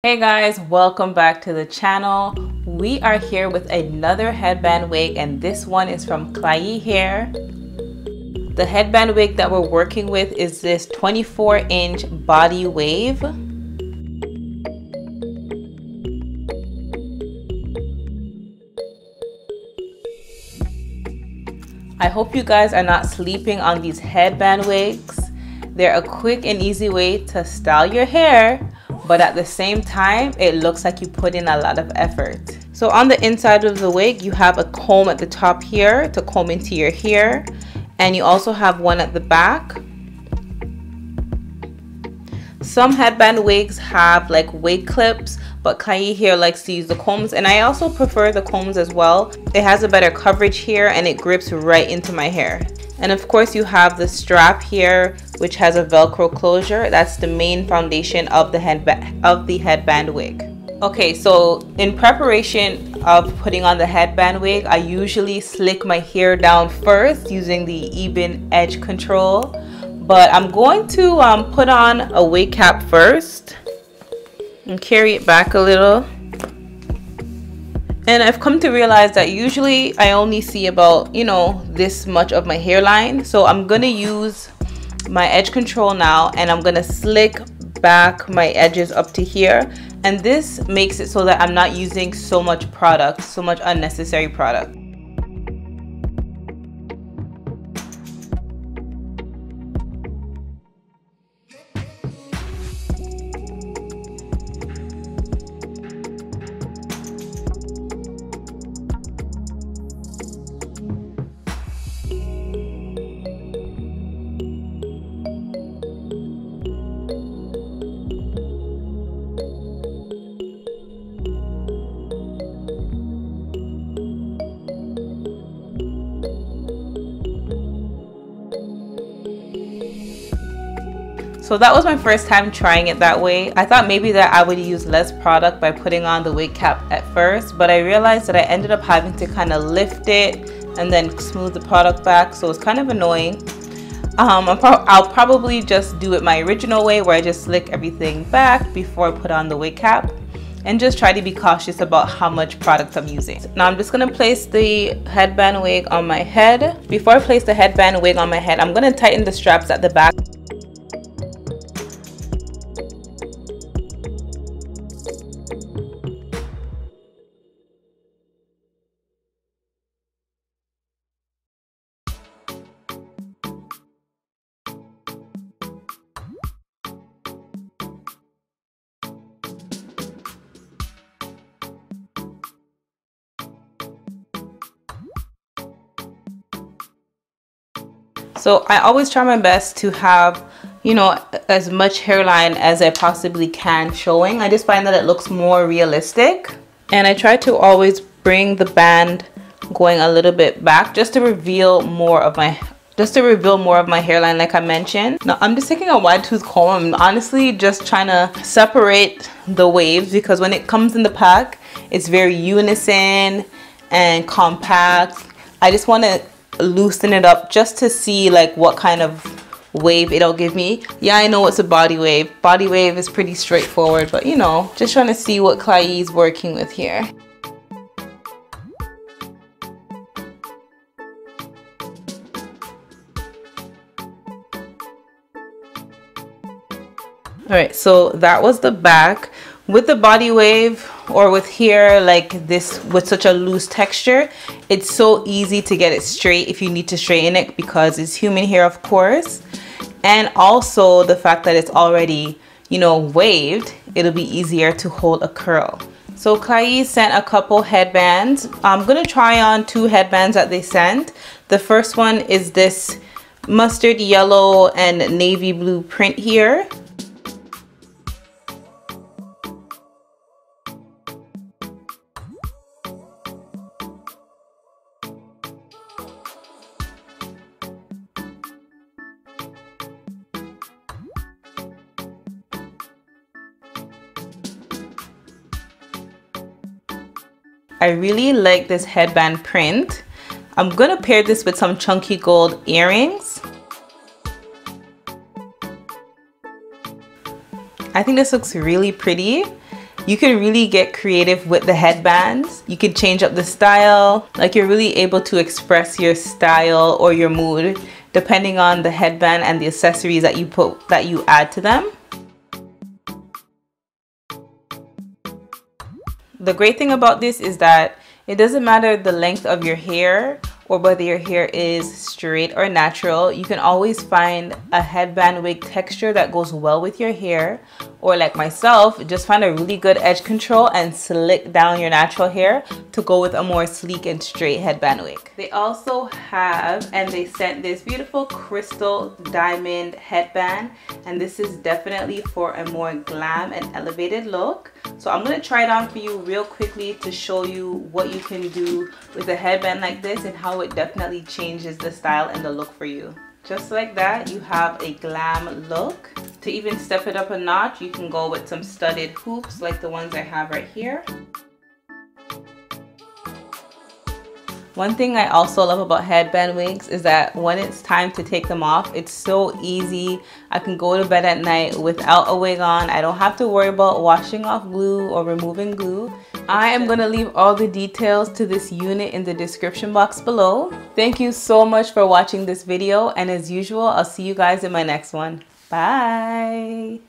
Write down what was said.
Hey guys, welcome back to the channel. We are here with another headband wig, and this one is from KlaiyiHair. The headband wig that we're working with is this 24-inch body wave. I hope you guys are not sleeping on these headband wigs. They're a quick and easy way to style your hair, but at the same time, it looks like you put in a lot of effort. So on the inside of the wig, you have a comb at the top here to comb into your hair, and you also have one at the back. Some headband wigs have like wig clips, but KlaiyiHair likes to use the combs, and I also prefer the combs as well. It has a better coverage here and it grips right into my hair. And of course you have the strap here, which has a Velcro closure. That's the main foundation of the headband wig. Okay, so in preparation of putting on the headband wig, I usually slick my hair down first using the even edge control. But I'm going to put on a wig cap first and carry it back a little. And I've come to realize that usually I only see about, this much of my hairline. So I'm going to use my edge control now, and I'm going to slick back my edges up to here. And this makes it so that I'm not using so much product, so much unnecessary product. So that was my first time trying it that way. I thought maybe that I would use less product by putting on the wig cap at first, but I realized that I ended up having to kind of lift it and then smooth the product back, so it's kind of annoying. I'll probably just do it my original way, where I just slick everything back before I put on the wig cap, and just try to be cautious about how much product I'm using. Now I'm just going to place the headband wig on my head. Before I place the headband wig on my head, I'm going to tighten the straps at the back. So I always try my best to have, as much hairline as I possibly can showing. I just find that it looks more realistic. And I try to always bring the band going a little bit back just to reveal more of my hairline, like I mentioned. Now I'm just taking a wide tooth comb. I'm honestly just trying to separate the waves, because when it comes in the pack, it's very unison and compact. I just want to loosen it up just to see like what kind of wave it'll give me. Yeah, I know it's a body wave. Body wave is pretty straightforward, but just trying to see what Klaiyi is working with here. Alright, so that was the back. With the body wave, or with hair like this with such a loose texture, it's so easy to get it straight if you need to straighten it, because it's human hair, of course. And also the fact that it's already, waved, it'll be easier to hold a curl. So Klaiyi sent a couple headbands. I'm gonna try on two headbands that they sent. The first one is this mustard yellow and navy blue print here. I really like this headband print. I'm gonna pair this with some chunky gold earrings. I think this looks really pretty. you can really get creative with the headbands. You can change up the style. Like, you're really able to express your style or your mood depending on the headband and the accessories that you add to them. The great thing about this is that it doesn't matter the length of your hair or whether your hair is straight or natural. You can always find a headband wig texture that goes well with your hair, or like myself, just find a really good edge control and slick down your natural hair to go with a more sleek and straight headband wig. They also have, and they sent this beautiful crystal diamond headband, and this is definitely for a more glam and elevated look. So I'm gonna try it on for you real quickly to show you what you can do with a headband like this and how it definitely changes the style and the look for you. Just like that, you have a glam look. To even step it up a notch, you can go with some studded hoops like the ones I have right here. One thing I also love about headband wigs is that when it's time to take them off, it's so easy. I can go to bed at night without a wig on. I don't have to worry about washing off glue or removing glue. I am going to leave all the details to this unit in the description box below. Thank you so much for watching this video, and as usual, I'll see you guys in my next one. Bye!